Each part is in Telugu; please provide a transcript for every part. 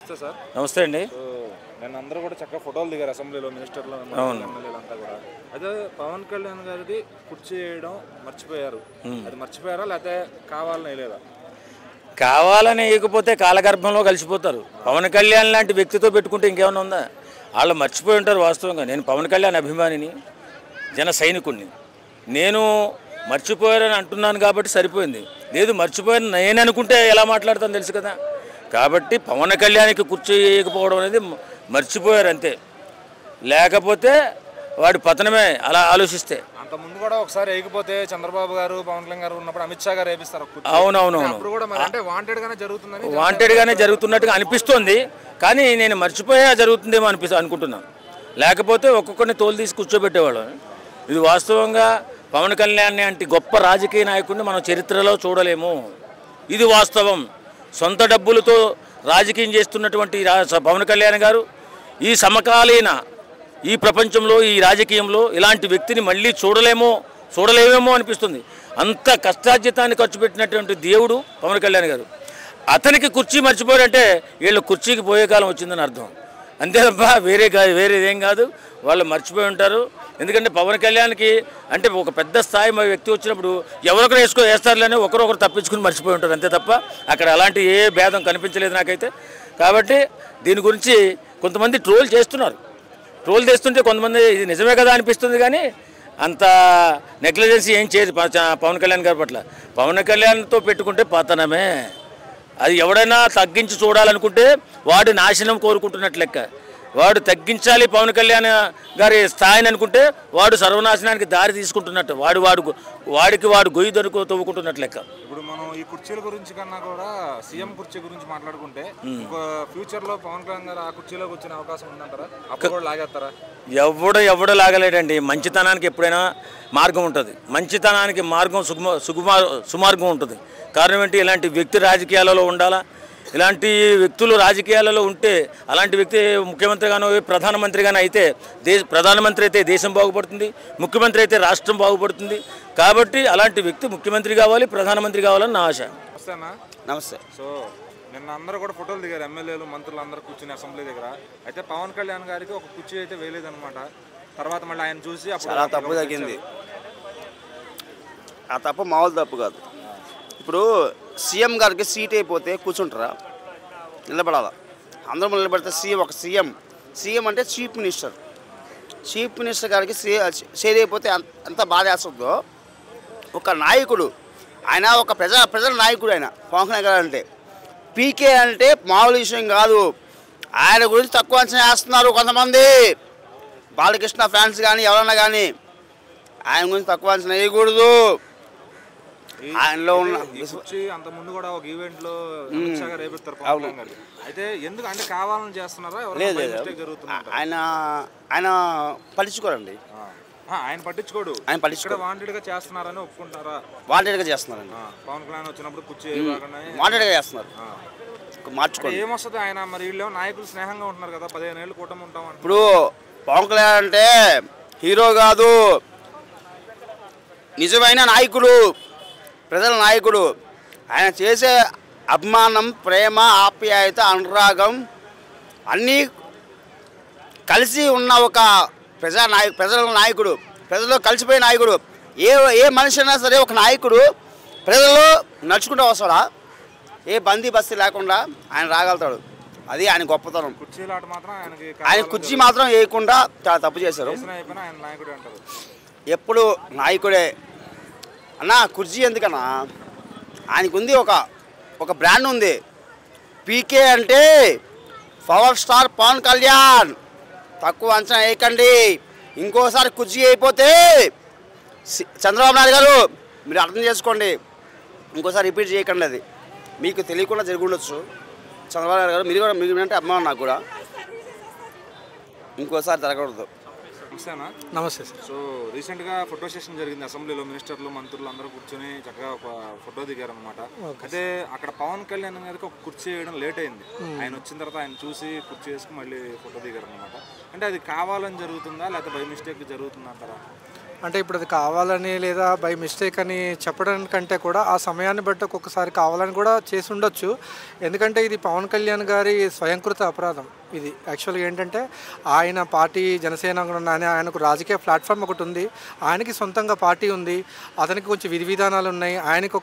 సార్ నమస్తే అండి. నేను అందరూ కూడా చక్కగా ఫోటోలు దిగారు అసెంబ్లీలో, మినిస్టర్లు, ఎమ్మెల్యేలు అంతా కూడా. అదే పవన్ కళ్యాణ్ గారికి కుర్చీ వేయడం మర్చిపోయారు. అది మర్చిపోయారా లేకపోతే కావాలని వేయలేదా? కావాలని వేయకపోతే కాలగర్భంలో కలిసిపోతారు. పవన్ కళ్యాణ్ లాంటి వ్యక్తితో పెట్టుకుంటే ఇంకేమైనా ఉందా? వాళ్ళు మర్చిపోయి ఉంటారు. వాస్తవంగా నేను పవన్ కళ్యాణ్ అభిమానిని, జన సైనికుడిని. నేను మర్చిపోయారని అంటున్నాను కాబట్టి సరిపోయింది. లేదు మర్చిపోయాను నేను అనుకుంటే ఎలా మాట్లాడతాను తెలుసు కదా. కాబట్టి పవన్ కళ్యాణ్కి కుర్చీ వేయకపోవడం అనేది మర్చిపోయారు అంతే. లేకపోతే వాడి పతనమే అలా ఆలోచిస్తే. అంత ముందు కూడా ఒకసారి వేయకపోతే చంద్రబాబు గారు, పవన్ కళ్యాణ్ గారు ఉన్నప్పుడు అమిత్ షా గారు వేపిస్తారు. అవునవునవును, వాంటెడ్గానే జరుగుతున్నట్టుగా అనిపిస్తుంది. కానీ నేను మర్చిపోయా జరుగుతుందేమో అనుకుంటున్నాను. లేకపోతే ఒక్కొక్కరిని తోలు తీసి కూర్చోబెట్టేవాళ్ళం. ఇది వాస్తవంగా పవన్ కళ్యాణ్ అంటే గొప్ప రాజకీయ నాయకుడిని మనం చరిత్రలో చూడలేము. ఇది వాస్తవం. సొంత డబ్బులతో రాజకీయం చేస్తున్నటువంటి పవన్ కళ్యాణ్ గారు ఈ సమకాలీన ఈ ప్రపంచంలో, ఈ రాజకీయంలో ఇలాంటి వ్యక్తిని మళ్ళీ చూడలేమేమో అనిపిస్తుంది. అంత కష్టార్జితాన్ని ఖర్చు పెట్టినటువంటి దేవుడు పవన్ కళ్యాణ్ గారు. అతనికి కుర్చీ మర్చిపోయారంటే వీళ్ళు కుర్చీకి పోయే కాలం వచ్చిందని అర్థం. అంతే తప్ప వేరేదేం కాదు. వాళ్ళు మర్చిపోయి ఉంటారు. ఎందుకంటే పవన్ కళ్యాణ్కి అంటే ఒక పెద్ద స్థాయి వ్యక్తి వచ్చినప్పుడు ఎవరొకరు వేస్తారులేని ఒకరొకరు తప్పించుకుని మర్చిపోయి ఉంటారు. అంతే తప్ప అక్కడ అలాంటి ఏ భేదం కనిపించలేదు నాకైతే. కాబట్టి దీని గురించి కొంతమంది ట్రోల్ చేస్తున్నారు. ట్రోల్ చేస్తుంటే కొంతమంది ఇది నిజమే కదా అనిపిస్తుంది. కానీ అంత నెగ్లిజెన్సీ ఏం చేయదు పవన్ కళ్యాణ్ గారి పట్ల. పవన్ కళ్యాణ్తో పెట్టుకుంటే పతనమే. అది ఎవడైనా తగ్గించి చూడాలనుకుంటే వాడు నాశనం కోరుకుంటున్నట్లు లెక్క. వాడు తగ్గించాలి పవన్ కళ్యాణ్ గారి స్థాయిని అనుకుంటే వాడు సర్వనాశనానికి దారి తీసుకుంటున్నట్టు. వాడికి గొయ్యి తవ్వుకుంటున్నట్లు లెక్క. ఇప్పుడు మనం ఈ కుర్చీల గురించి కన్నా కూడా సీఎం కుర్చీ గురించి మాట్లాడుకుంటే ఇంకో ఫ్యూచర్ లో పవన్ కళ్యాణ్ గారు ఆ కుర్చీలోకి వచ్చిన అవకాశం ఉందంటారా? అప్పుడు కూడా లాగేస్తారా? ఎవడు లాగలేడండి. మంచితనానికి ఎప్పుడైనా మార్గం ఉంటుంది. మంచితనానికి మార్గం సుమార్గం ఉంటుంది. కారణం ఏంటి? ఇలాంటి వ్యక్తి రాజకీయాలలో ఉండాలా. ఇలాంటి వ్యక్తులు రాజకీయాలలో ఉంటే అలాంటి వ్యక్తి ముఖ్యమంత్రిగానో ప్రధానమంత్రిగానో అయితే ప్రధానమంత్రి అయితే దేశం బాగుపడుతుంది, ముఖ్యమంత్రి అయితే రాష్ట్రం బాగుపడుతుంది. కాబట్టి అలాంటి వ్యక్తి ముఖ్యమంత్రి కావాలి, ప్రధానమంత్రి కావాలని నా ఆశ. నమస్తే. సో నిన్న అందరూ కూడా ఫోటోలు దిగారు, ఎమ్మెల్యేలు, మంత్రులు అందరూ కూర్చుని అసెంబ్లీ దగ్గర. అయితే పవన్ కళ్యాణ్ గారికి ఒక కుర్చీ అయితే వేయలేదన్నమాట. తర్వాత మళ్ళీ ఆయన చూసి చాలా తప్పు తగ్గింది. ఆ తప్పు మామూలు తప్పు కాదు. ఇప్పుడు సీఎం గారికి సీట్ అయిపోతే కూర్చుంటారా? నిలబడాలా. అందరం నిలబడితే సీఎం అంటే చీఫ్ మినిస్టర్ గారికి సీట్ అయిపోతే ఎంత బాధ వేస్తుందో. ఒక నాయకుడు, ఆయన ఒక ప్రజల నాయకుడు. ఆయన పవన్ కళ్యాణ్ గారు అంటే పీకే అంటే మామూలు విషయం కాదు. ఆయన గురించి తక్కువ అంచనా వేస్తున్నారు కొంతమంది బాలకృష్ణ ఫ్యాన్స్ కానీ ఎవరన్నా కానీ. ఆయన గురించి తక్కువ అంచనా వేయకూడదు. ఆయనలో ఉన్న అంత ముందు కూడా ఒక ఈవెంట్ లో రేపిస్తారు. అయితే ఎందుకు అంటే కావాలని చేస్తున్నారా? లేదు, ఆయన పట్టించుకోరండి. ఆయన పట్టించుకోడు. వాంటెడ్ గా చేస్తున్నారని ఒప్పుకుంటారా? వాంటెడ్గా చేస్తున్నారండి. పవన్ కళ్యాణ్ వచ్చినప్పుడు కుర్చీ వాంటెడ్గా చేస్తున్నారు. మార్చుకోండి. ఏమొస్తుంది? ఆయన మరి వీళ్ళు నాయకులు స్నేహంగా ఉంటున్నారు కదా, 15 ఏళ్ళు కూటమి ఉంటాం. ఇప్పుడు పవన్ కళ్యాణ్ అంటే హీరో కాదు, నిజమైన నాయకుడు, ప్రజల నాయకుడు. ఆయన చేసే అభిమానం, ప్రేమ, ఆప్యాయత, అనురాగం అన్నీ కలిసి ఉన్న ఒక ప్రజల నాయకుడు, ప్రజల్లో కలిసిపోయే నాయకుడు. ఏ మనిషి అయినా సరే ఒక నాయకుడు ప్రజల్లో నడుచుకుంటూ వస్తాడా? ఏ బందీ బస్తీ లేకుండా ఆయన రాగలుగుతాడు. అది ఆయన గొప్పతనం. ఆయన కుర్చీ మాత్రం వేయకుండా చాలా తప్పు చేశారు. ఎప్పుడు నాయకుడే అన్నా. కుర్చీ ఎందుకన్నా? ఆయనకు ఉంది ఒక బ్రాండ్ ఉంది. పీకే అంటే పవర్ స్టార్ పవన్ కళ్యాణ్. తక్కువ అంచనా వేయకండి. ఇంకోసారి కుర్చీ అయిపోతే చంద్రబాబు నాయుడు గారు మీరు అర్థం చేసుకోండి. ఇంకోసారి రిపీట్ చేయకండి. అది మీకు తెలియకుండా జరిగి ఉండొచ్చు. చంద్రబాబు నాయుడు గారు మీరు అంటే అభిమానం నాకు కూడా. ఇంకోసారి జరగకూడదు. నమస్తే సార్. సో రీసెంట్గా ఫోటో సెషన్ జరిగింది అసెంబ్లీలో. మినిస్టర్లు, మంత్రులు అందరూ కూర్చొని చక్కగా ఒక ఫోటో దిగారు అనమాట. అయితే అక్కడ పవన్ కళ్యాణ్ గారికి ఒక కుర్చీ వేయడం లేట్ అయింది. ఆయన వచ్చిన తర్వాత ఆయన చూసి కుర్చీ వేసుకుని మళ్ళీ ఫోటో దిగారు అనమాట. అంటే అది కావాలని జరుగుతుందా లేకపోతే బై మిస్టేక్ జరుగుతుందా అంటారా? అంటే ఇప్పుడు అది కావాలని లేదా బై మిస్టేక్ అని చెప్పడానికంటే కూడా ఆ సమయాన్ని బట్టి ఒక్కొక్కసారి కావాలని కూడా చేసి ఉండొచ్చు. ఎందుకంటే ఇది పవన్ కళ్యాణ్ గారి స్వయంకృత అపరాధం. ఇది యాక్చువల్గా ఏంటంటే ఆయన పార్టీ జనసేన ఆయనకు రాజకీయ ప్లాట్ఫామ్ ఒకటి ఉంది, ఆయనకి సొంతంగా పార్టీ ఉంది, అతనికి కొంచెం విధి విధానాలు ఉన్నాయి, ఆయనకు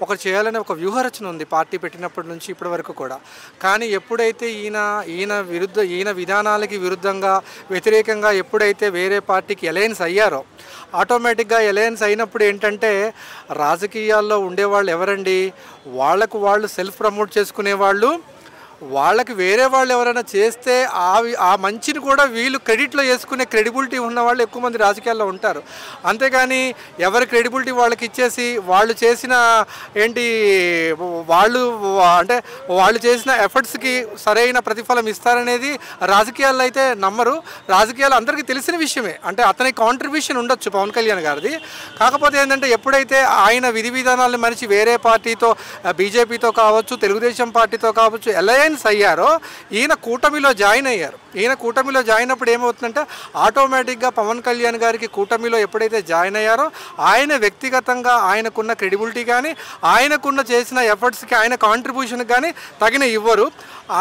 ఒక చేయాలనే ఒక వ్యూహరచన ఉంది పార్టీ పెట్టినప్పటి నుంచి ఇప్పటి వరకు కూడా. కానీ ఎప్పుడైతే ఈయన విధానాలకి విరుద్ధంగా వ్యతిరేకంగా ఎప్పుడైతే వేరే పార్టీకి అలయన్స్ అయ్యారో ఆటోమేటిక్గా అలయన్స్ అయినప్పుడు ఏంటంటే రాజకీయాల్లో ఉండేవాళ్ళు ఎవరండి, వాళ్ళు సెల్ఫ్ ప్రమోట్ చేసుకునే వాళ్ళు, వాళ్ళకి వేరే వాళ్ళు ఎవరైనా చేస్తే ఆ మంచిని కూడా వీళ్ళు క్రెడిట్లో వేసుకునే క్రెడిబిలిటీ ఉన్న వాళ్ళు ఎక్కువ మంది రాజకీయాల్లో ఉంటారు. అంతేగాని ఎవరి క్రెడిబిలిటీ వాళ్ళకి ఇచ్చేసి వాళ్ళు చేసిన వాళ్ళు చేసిన ఎఫర్ట్స్కి సరైన ప్రతిఫలం ఇస్తారనేది రాజకీయాల్లో అయితే నమ్మరు. రాజకీయాలు అందరికీ తెలిసిన విషయమే, అంటే అతని కాంట్రిబ్యూషన్ ఉండొచ్చు పవన్ కళ్యాణ్ గారిది. కాకపోతే ఏంటంటే ఎప్పుడైతే ఆయన విధి విధానాలను మరిచి వేరే పార్టీతో బీజేపీతో కావచ్చు, తెలుగుదేశం పార్టీతో కావచ్చు అలయన్స్ అయ్యారో ఈయన కూటమిలో జాయిన్ అయ్యారు. ఈయన కూటమిలో జాయిన్ అయినప్పుడు ఏమవుతుందంటే ఆటోమేటిక్గా పవన్ కళ్యాణ్ గారికి కూటమిలో ఎప్పుడైతే జాయిన్ అయ్యారో ఆయన వ్యక్తిగతంగా ఆయనకున్న క్రెడిబిలిటీ కానీ ఆయనకున్న చేసిన ఎఫర్ట్స్కి ఆయన కాంట్రిబ్యూషన్ కానీ తగిన ఇవ్వరు.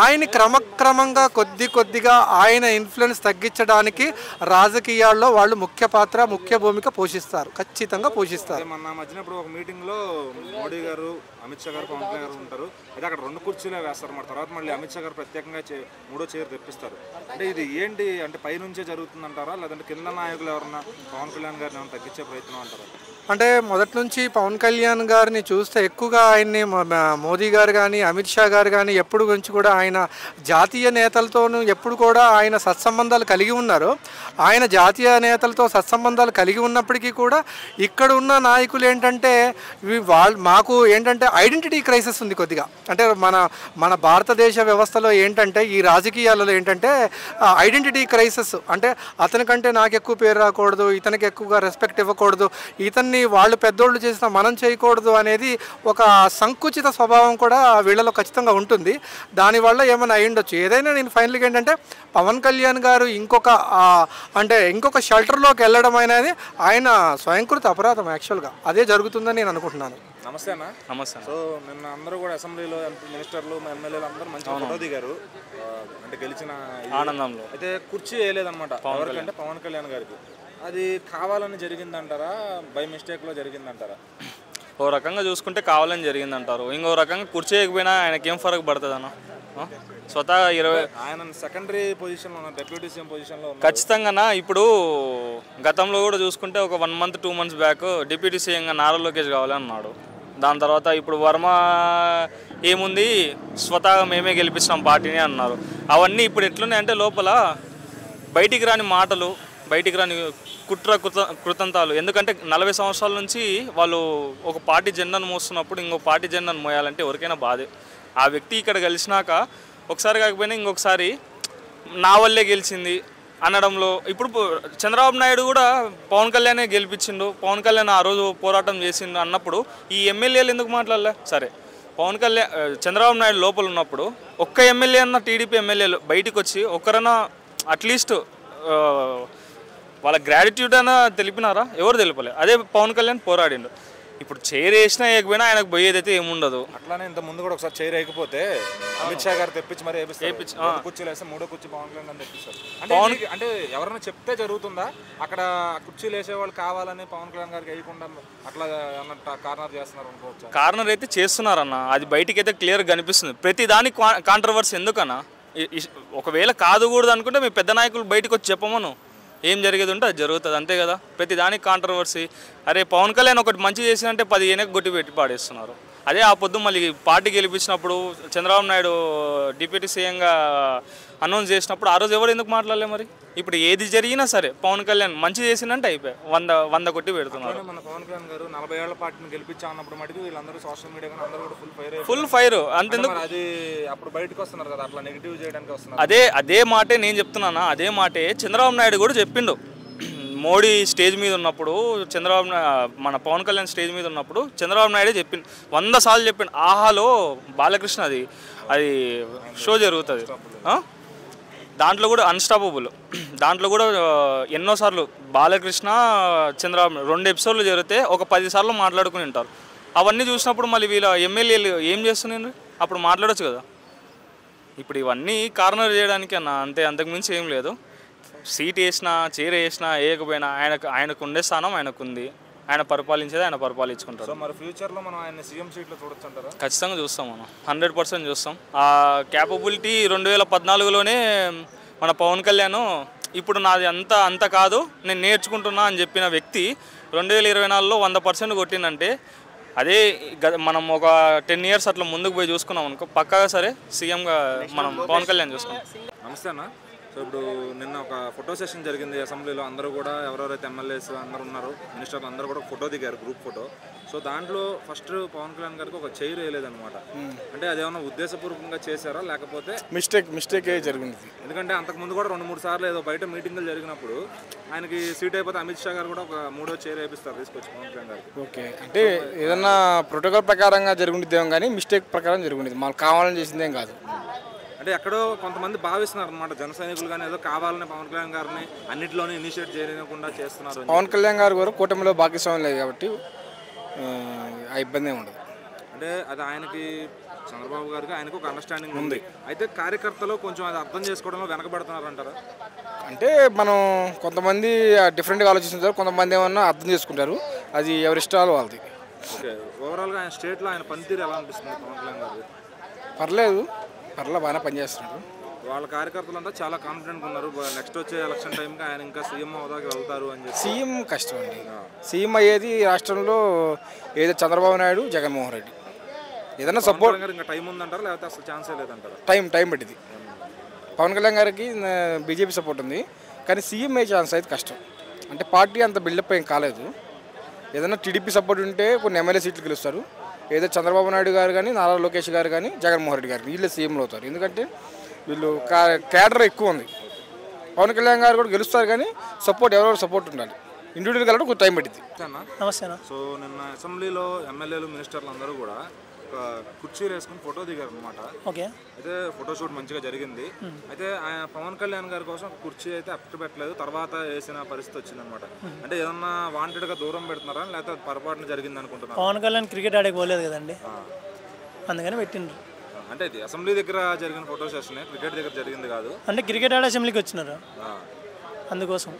ఆయన క్రమక్రమంగా కొద్దిగా ఆయన ఇన్ఫ్లుయెన్స్ తగ్గించడానికి రాజకీయాల్లో వాళ్ళు ముఖ్య భూమిక పోషిస్తారు, ఖచ్చితంగా పోషిస్తారు. మన మధ్యన ఇప్పుడు ఒక మీటింగ్లో మోడీ గారు, అమిత్ షా గారు, పవన్ కళ్యాణ్ గారు ఉంటారు. అయితే అక్కడ 2 కుర్చీలే వేస్తారు అన్నమాట. తర్వాత మళ్ళీ అమిత్ షా గారు ప్రత్యేకంగా 3వ చైర్ తెప్పిస్తారు. అంటే ఇది ఏంటి అంటే పైనుంచే జరుగుతుందంటారా, లేదంటే కింద నాయకులు ఎవరన్నా పవన్ కళ్యాణ్ గారిని ఏమైనా తగ్గించే ప్రయత్నం అంటారా? అంటే మొదటి నుంచి పవన్ కళ్యాణ్ గారిని చూస్తే ఎక్కువగా ఆయన్ని మోదీ గారు కానీ అమిత్ షా గారు కానీ ఎప్పుడు గురించి కూడా ఆయన జాతీయ నేతలతోనూ ఎప్పుడు కూడా ఆయన సత్సంబంధాలు కలిగి ఉన్నారు. ఆయన జాతీయ నేతలతో సత్సంబంధాలు కలిగి ఉన్నప్పటికీ కూడా ఇక్కడ ఉన్న నాయకులు ఏంటంటే మాకు ఏంటంటే ఐడెంటిటీ క్రైసిస్ ఉంది కొద్దిగా. అంటే మన భారతదేశ వ్యవస్థలో ఏంటంటే ఈ రాజకీయాలలో ఏంటంటే ఐడెంటిటీ క్రైసిస్, అంటే అతనికంటే నాకు ఎక్కువ పేరు రాకూడదు, ఇతనికి ఎక్కువగా రెస్పెక్ట్ ఇవ్వకూడదు, ఇతన్ని వాళ్ళు పెద్దోళ్ళు చేసిన మనం చేయకూడదు అనేది ఒక సంకుచిత స్వభావం కూడా వీళ్ళలో ఖచ్చితంగా ఉంటుంది. దానివల్ల ఏమైనా అయి ఉండొచ్చు. ఏదైనా నేను ఫైనల్గా ఏంటంటే పవన్ కళ్యాణ్ గారు ఇంకొక షెల్టర్లోకి వెళ్ళడం అనేది ఆయన స్వయంకృత అపరాధం. యాక్చువల్గా అదే జరుగుతుందని నేను అనుకుంటున్నాను. నమస్తే అన్న. నమస్తే. సో నిన్న అందరూ కూడా అసెంబ్లీలో మినిస్టర్లు, ఎమ్మెల్యేలు అందరూ మంచిగా ఫోటో దిగారు, అంటే గెలిచిన ఆనందంలో. అయితే కుర్చీ వేయలేదన్నమాట ఎవరికంటే పవన్ కళ్యాణ్ గారికి. అది కావాలని జరిగిందంటారా, బై మిస్టేక్లో జరిగిందంటారా? ఓ రకంగా చూసుకుంటే కావాలని జరిగిందంటారు, ఇంకో రకంగా కుర్చీ వేయకపోయినా ఆయనకేం ఫరక్ పడుతుంది అన్న. స్వతహా ఆయన సెకండరీ పొజిషన్లో ఉన్న డిప్యూటీ సీఎం పొజిషన్లో ఖచ్చితంగా. ఇప్పుడు గతంలో కూడా చూసుకుంటే ఒక 1 month 2 months బ్యాక్ డిప్యూటీ సీఎంగా నారా లోకేష్ కావాలన్నాడు. దాని తర్వాత ఇప్పుడు వర్మ ఏముంది, స్వతహాగా మేమే గెలిపిస్తాం పార్టీని అన్నారు. అవన్నీ ఇప్పుడు ఎట్లున్నాయంటే లోపల బయటికి రాని మాటలు, బయటికి రాని కృతంతాలు. ఎందుకంటే 40 సంవత్సరాల నుంచి వాళ్ళు ఒక పార్టీ జెండాను మోస్తున్నప్పుడు ఇంకో పార్టీ జెండాను మోయాలంటే ఎవరికైనా బాధే. ఆ వ్యక్తి ఇక్కడ గెలిచినాక ఒకసారి కాకపోయినా ఇంకొకసారి నా వల్లే గెలిచింది అనడంలో ఇప్పుడు చంద్రబాబు నాయుడు కూడా పవన్ కళ్యాణే గెలిపించిండు, పవన్ కళ్యాణ్ ఆ రోజు పోరాటం చేసిండు అన్నప్పుడు ఈ ఎమ్మెల్యేలు ఎందుకు మాట్లాడలే? సరే, పవన్ కళ్యాణ్ చంద్రబాబు నాయుడు లోపల ఉన్నప్పుడు ఒక్క ఎమ్మెల్యే అన్న టీడీపీ ఎమ్మెల్యేలు బయటకు వచ్చి ఒక్కరన్నా అట్లీస్ట్ వాళ్ళ గ్రాటిట్యూడ్ అయినా తెలిపినారా? ఎవరు తెలిపలే. అదే పవన్ కళ్యాణ్ పోరాడిండు. ఇప్పుడు చైర్ వేసినా వేయకపోయినా ఆయనకు పోయేదైతే ఏముండదు. అట్లానే ఇంత ముందు కూడా ఒకసారి చైర్ వేయకపోతే అమిత్ షా గారు తెప్పించి మరి కుర్చీలు వేస్తే 3వ కుర్చీ పవన్ కళ్యాణ్ తెప్పిస్తారు. అంటే ఎవరైనా చెప్తే జరుగుతుందా? అక్కడ కుర్చీలు వేసేవాళ్ళు కావాలని పవన్ కళ్యాణ్ గారికి వేయకుండా అట్లా కార్నర్ చేస్తున్నారు అనుకోవచ్చు. కార్నర్ అయితే చేస్తున్నారన్న, అది బయటికి అయితే క్లియర్గా కనిపిస్తుంది. ప్రతి దానికి కాంట్రవర్సీ ఎందుకన్నా? ఒకవేళ కాదుకూడదు అనుకుంటే మీ పెద్ద నాయకులు బయటకు వచ్చి చెప్పమను, ఏం జరిగేది ఉంటే అది జరుగుతుంది, అంతే కదా. ప్రతి దానికి కాంట్రవర్సీ. అరే పవన్ కళ్యాణ్ ఒకటి మంచి చేసినంటే 10 ఏనకి గొట్టి పెట్టి పాడేస్తున్నారు. అదే ఆ పొద్దు మళ్ళీ పార్టీ గెలిపించినప్పుడు చంద్రబాబు నాయుడు డిప్యూటీ సీఎంగా అనౌన్స్ చేసినప్పుడు ఆ రోజు ఎవరు ఎందుకు మాట్లాడలే? మరి ఇప్పుడు ఏది జరిగినా సరే పవన్ కళ్యాణ్ మంచి చేసినంటే అయిపోయి 100 కొట్టి పెడుతున్నారు. మన పవన్ కళ్యాణ్ గారు 40 ఏళ్ల పార్టీని గెలిపించా అన్నప్పుడు మటుకు వీళ్ళందరూ సోషల్ మీడియా కానీ అందరూ కూడా ఫుల్ ఫైర్ అంతెందుకు అది అప్పుడు బయటకు వస్తున్నారు కదా, అట్లా నెగిటివ్ చేయడానికి వస్తున్నారు. అదే మాటే నేను చెప్తున్నానా, అదే మాటే చంద్రబాబు నాయుడు కూడా చెప్పిండు. మోడీ స్టేజ్ మీద ఉన్నప్పుడు మన పవన్ కళ్యాణ్ స్టేజ్ మీద ఉన్నప్పుడు చంద్రబాబు నాయుడే చెప్పిండు, 100 సార్లు చెప్పిండు. ఆహాలో బాలకృష్ణ అది షో జరుగుతుంది, దాంట్లో కూడా అన్స్టాపబుల్. దాంట్లో కూడా ఎన్నోసార్లు బాలకృష్ణ చంద్రబాబు 2 ఎపిసోడ్లు జరిగితే ఒక 10 సార్లు మాట్లాడుకుని ఉంటారు. అవన్నీ చూసినప్పుడు మళ్ళీ వీళ్ళ ఎమ్మెల్యేలు ఏం చేస్తున్నారు? అప్పుడు మాట్లాడొచ్చు కదా. ఇప్పుడు ఇవన్నీ కార్నర్ చేయడానికి అన్న, అంతే, అంతకుమించి ఏం లేదు. సీట్ వేసినా చీర వేసినా వేయకపోయినా ఆయనకు ఉండే స్థానం ఆయనకుంది. ఆయన పరిపాలించేది ఆయన పరిపాలించుకుంటారు. సో మరి ఫ్యూచర్లో మనం ఆయన సీఎం సీట్లో చూడొచ్చు అంటారా? ఖచ్చితంగా చూస్తాం మనం, 100% చూస్తాం. ఆ క్యాపబిలిటీ 2014లోనే మన పవన్ కళ్యాణ్ ఇప్పుడు నాది అంత కాదు నేను నేర్చుకుంటున్నా అని చెప్పిన వ్యక్తి 2024లో 100% కొట్టిందంటే అదే మనం ఒక 10 years అట్లా ముందుకు పోయి చూసుకున్నాం అనుకో, పక్కాగా సరే సీఎంగా మనం పవన్ కళ్యాణ్ చూసుకున్నాం. నమస్తే అన్న. సో ఇప్పుడు నిన్న ఒక ఫోటో సెషన్ జరిగింది అసెంబ్లీలో. అందరూ కూడా ఎవరెవరైతే ఎమ్మెల్యేస్ అందరూ ఉన్నారో, మినిస్టర్లు అందరూ కూడా ఫోటో దిగారు, గ్రూప్ ఫోటో. సో దాంట్లో ఫస్ట్ పవన్ కళ్యాణ్ గారికి ఒక చైర్ వేయలేదన్నమాట. అంటే అదేమన్నా ఉద్దేశపూర్వకంగా చేశారా లేకపోతే మిస్టేక్ జరిగింది? ఎందుకంటే అంతకుముందు కూడా 2-3 సార్లు ఏదో బయట మీటింగ్లు జరిగినప్పుడు ఆయనకి సీట్ అయిపోతే అమిత్ షా గారు కూడా ఒక 3వ చైర్ వేపిస్తారు తీసుకొచ్చి పవన్ కళ్యాణ్ గారికి. ఓకే, అంటే ఏదన్నా ప్రోటోకాల్ ప్రకారంగా జరుగుండేదేమో కానీ మిస్టేక్ ప్రకారం జరుగుండేది, మాకు కావాలని చేసిందేం కాదు. అంటే ఎక్కడో కొంతమంది భావిస్తున్నారు అనమాట, జన సైనికులు కానీ ఏదో కావాలని పవన్ కళ్యాణ్ గారిని అన్నింటిలోనే ఇనిషియేట్ చేయకుండా చేస్తున్నారు. పవన్ కళ్యాణ్ గారు కూడా కూటమిలో భాగస్వామ్యం లేదు కాబట్టి ఆ ఇబ్బంది ఉండదు. అంటే అది ఆయనకి, చంద్రబాబు గారికి ఆయనకు ఒక అండర్స్టాండింగ్ ఉంది. అయితే కార్యకర్తలు కొంచెం అది అర్థం చేసుకోవడంలో వెనకబడుతున్నారు అంటారా? అంటే మనం కొంతమంది డిఫరెంట్గా ఆలోచిస్తుంటారు, కొంతమంది ఏమన్నా అర్థం చేసుకుంటారు, అది ఎవరి ఇష్టాలు వాళ్ళది. ఓకే, ఓవరాల్గా ఆయన స్టేట్లో ఆయన పనితీరు ఎలా అనిపిస్తుంది పవన్ కళ్యాణ్ గారు? పర్లేదు బాగానే పనిచేస్తున్నాడు. వాళ్ళ కార్యకర్తలు అంతా చాలా కాన్ఫిడెంట్గా ఉన్నారు, నెక్స్ట్ వచ్చే ఎలక్షన్ టైంకి ఆయన ఇంకా సీఎం హోదాకి వెళ్తారు అని చెప్పి. సీఎం కష్టం అండి. సీఎం అయ్యేది రాష్ట్రంలో ఏదో చంద్రబాబు నాయుడు, జగన్మోహన్ రెడ్డి. ఏదైనా సపోర్ట్ ఇంకా టైం ఉందంటారా లేకపోతే అసలు ఛాన్సే లేదంటారా? టైం పట్టింది. పవన్ కళ్యాణ్ గారికి బీజేపీ సపోర్ట్ ఉంది, కానీ సీఎం అయ్యే ఛాన్స్ అయితే కష్టం. అంటే పార్టీ అంత బిల్డప్ ఏం కాలేదు. ఏదైనా టీడీపీ సపోర్ట్ ఉంటే కొన్ని ఎమ్మెల్యే సీట్లు గెలుస్తారు. ఏదో చంద్రబాబు నాయుడు గారు కానీ, నారా లోకేష్ గారు కానీ, జగన్మోహన్ రెడ్డి గారు వీళ్ళే సీఎంలు అవుతారు. ఎందుకంటే వీళ్ళు క్యాడర్ ఎక్కువ ఉంది. పవన్ కళ్యాణ్ గారు కూడా గెలుస్తారు, కానీ సపోర్ట్ ఎవరెవరు సపోర్ట్ ఉండాలి. ఇండివిజువల్ వెళ్ళడం కొంచెం టైం పట్టింది. నమస్తే. సో నిన్న అసెంబ్లీలో ఎమ్మెల్యేలు, మినిస్టర్లు అందరూ కూడా ఒక కుర్చీ వేసుకుని ఫోటో దిగారు అనమాట. ఓకే, అయితే ఫోటోషూట్ మంచిగా జరిగింది. అయితే ఆయన పవన్ కళ్యాణ్ గారి కోసం కుర్చీ అయితే అప్పు పెట్టలేదు, తర్వాత వేసిన పరిస్థితి వచ్చింది అనమాట. అంటే ఏదన్నా వాంటెడ్గా దూరం పెడుతున్నారా లేకపోతే పొరపాటున జరిగింది అనుకుంటున్నారు? పవన్ కళ్యాణ్ క్రికెట్ ఆడేకి పోలేదు కదండి, అందుకని పెట్టిండ్రు. అంటే ఇది అసెంబ్లీ దగ్గర జరిగిన ఫోటో సెషన్, క్రికెట్ దగ్గర జరిగింది కాదు. అంటే క్రికెట్ ఆడే అసెంబ్లీకి వచ్చినారు అందుకోసం.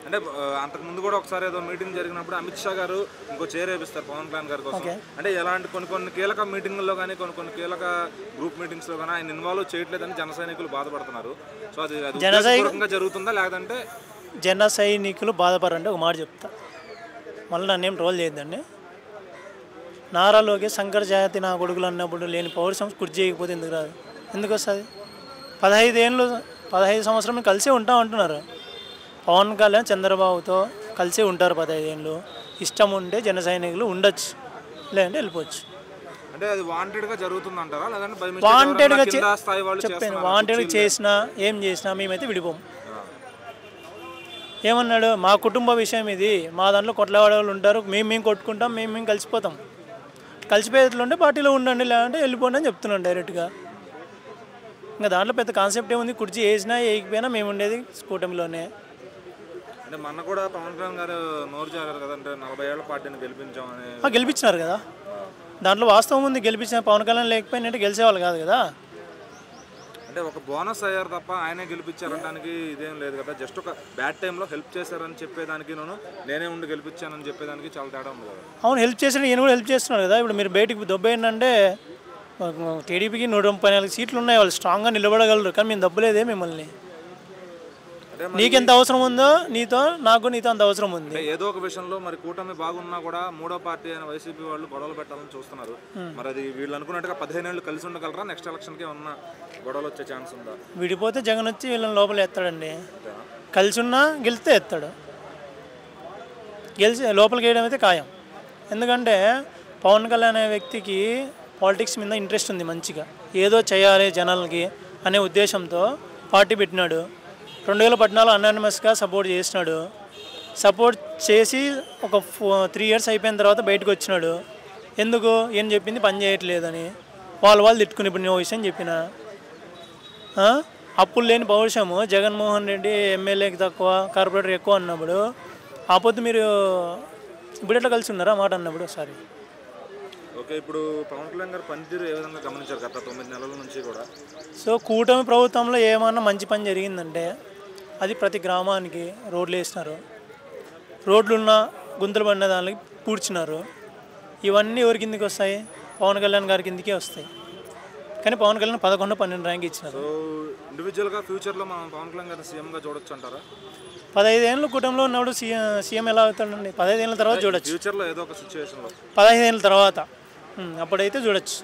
అంటే అంతకుముందు కూడా ఒకసారి ఏదో మీటింగ్ జరిగినప్పుడు అమిత్ షా గారు ఇంకో చైర్ వేపిస్తారు పవన్ కళ్యాణ్ గారి కోసం. అంటే ఎలాంటి కొన్ని కీలక మీటింగ్లో కానీ, కొన్ని కీలక గ్రూప్ మీటింగ్స్లో కానీ ఆయన ఇన్వాల్వ్ చేయట్లేదని జన సైనికులు బాధపడుతున్నారు. సో అది ఉద్దేశపూర్వకంగా జరుగుతుందా లేదంటే? జన సైనికులు బాధపడండి, ఒక మాట చెప్తా, మళ్ళీ నన్నేం ట్రోల్ చేయొద్దండి. నారా లోకేష్ శంకర్ జాతి నా కొడుకులు అన్నప్పుడు లేని పౌరుషం కుర్చీ చేయకపోతే ఎందుకు రాదు? ఎందుకు వస్తుంది? 15 సంవత్సరం కలిసే ఉంటాం అంటున్నారు. పవన్ కళ్యాణ్ చంద్రబాబుతో కలిసే ఉంటారు 15 ఏళ్ళు. ఇష్టం ఉంటే జన సైనికులు ఉండొచ్చు, లేదంటే వెళ్ళిపోవచ్చు. అంటే అది వాంటెడ్గా జరుగుతుంది అంటారా లేదంటే వాంటెడ్గా చెప్పాను, వాంటెడ్గా చేసినా ఏం చేసినా మేమైతే విడిపోము. ఏమన్నాడు, మా కుటుంబ విషయం ఇది, మా దాంట్లో కొట్లాడేవాళ్ళు ఉంటారు, మేము కొట్టుకుంటాం, మేము కలిసిపోతాం. కలిసిపోయేట్లుంటే పార్టీలో ఉండండి, లేదంటే వెళ్ళిపోండి అని చెప్తున్నాను డైరెక్ట్గా. ఇంకా దాంట్లో పెద్ద కాన్సెప్ట్ ఏముంది, కుర్చీ వేసినా వేయకపోయినా మేము ఉండేది కూటమిలోనే. అంటే మొన్న కూడా పవన్ కళ్యాణ్ గారు నోరు జారారు కదా, అంటే 40 ఏళ్ల పార్టీని గెలిపించామని. గెలిపించినారు కదా, దాంట్లో వాస్తవం ఉంది. గెలిపించిన పవన్ కళ్యాణ్ లేకపోయినట్టు గెలిచేవాళ్ళు కాదు కదా. అంటే ఒక బోనస్ అయ్యారు తప్ప ఆయనే గెలిపించారనడానికి ఇదేం లేదు కదా. జస్ట్ ఒక బ్యాడ్ టైంలో హెల్ప్ చేశారని చెప్పేదానికి, నేనే ఉండి గెలిపించానని చెప్పేదానికి చాలా తేడా ఉంది కదా. అవును, హెల్ప్ చేసిన ఈయన కూడా హెల్ప్ చేస్తున్నారు కదా. ఇప్పుడు మీరు బయటికి దొబ్బేయండి, టీడీపీకి 134 సీట్లు ఉన్నాయి, వాళ్ళు స్ట్రాంగ్గా నిలబడగలరు, కానీ మేము దబ్బలేదే మిమ్మల్ని. నీకెంత అవసరం ఉందో నీతో అంత అవసరం ఉంది. ఏదో ఒక విషయంలో మరి కూటమి బాగున్నా కూడా మూడో పార్టీ అయిన వైసీపీ వాళ్ళు గొడవలు పెట్టాలని చూస్తున్నారు. మరి అది వీళ్ళు అనుకున్నట్టుగా 15 ఏళ్ళు కలిసి ఉండగలరా? నెక్స్ట్ ఎలక్షన్కి ఉన్న గొడవలు వచ్చే ఛాన్స్ ఉందా? విడిపోతే జగన్ వచ్చి వీళ్ళని లోపల ఎత్తాడండి. కలిసి ఉన్నా గెలిస్తే ఎత్తాడు, గెలిచి లోపలికి వేయడం అయితే ఖాయం. ఎందుకంటే పవన్ కళ్యాణ్ అనే వ్యక్తికి పాలిటిక్స్ మీద ఇంట్రెస్ట్ ఉంది, మంచిగా ఏదో చేయాలి జనాలకి అనే ఉద్దేశంతో పార్టీ పెట్టినాడు. 2014 అనానిమస్గా సపోర్ట్ చేసినాడు. సపోర్ట్ చేసి ఒక 3 years అయిపోయిన తర్వాత బయటకు వచ్చినాడు. ఎందుకు? ఏం చెప్పింది పని చేయట్లేదని వాళ్ళు తిట్టుకుని. ఇప్పుడు నేను విషయం చెప్పిన అప్పులు లేని పౌరుషము జగన్మోహన్ రెడ్డి ఎమ్మెల్యేకి తక్కువ కార్పొరేటర్ ఎక్కువ అన్నప్పుడు ఆ పొద్దు మీరు ఇప్పుడు ఎట్లా కలిసి ఉన్నారా మాట అన్నప్పుడు ఒకసారి. ఓకే, ఇప్పుడు పవన్ కళ్యాణ్ గారు పనితీరు ఏ విధంగా గమనించారు గత 9 నెలల నుంచి కూడా? సో కూటమి ప్రభుత్వంలో ఏమన్నా మంచి పని జరిగిందంటే అది ప్రతి గ్రామానికి రోడ్లు వేసినారు, రోడ్లున్న గుంతలు పడిన దానికి పూడ్చినారు. ఇవన్నీ ఎవరి కిందకి వస్తాయి? పవన్ కళ్యాణ్ గారి కిందకే వస్తాయి. కానీ పవన్ కళ్యాణ్ 11, 12 ర్యాంక్ ఇచ్చినారు. సో ఇండివిజువల్గా ఫ్యూచర్లో మనం పవన్ కళ్యాణ్ గారిని సీఎంగా చూడొచ్చు అంటారా? 15 ఏళ్ళు కుటుంబంలో ఉన్నప్పుడు సీఎం ఎలా అవుతాడండి? 15 ఏళ్ళ తర్వాత చూడొచ్చు. ఫ్యూచర్లో ఏదో ఒక సిచ్యువేషన్లో 15 ఏళ్ళ తర్వాత అప్పుడైతే చూడొచ్చు.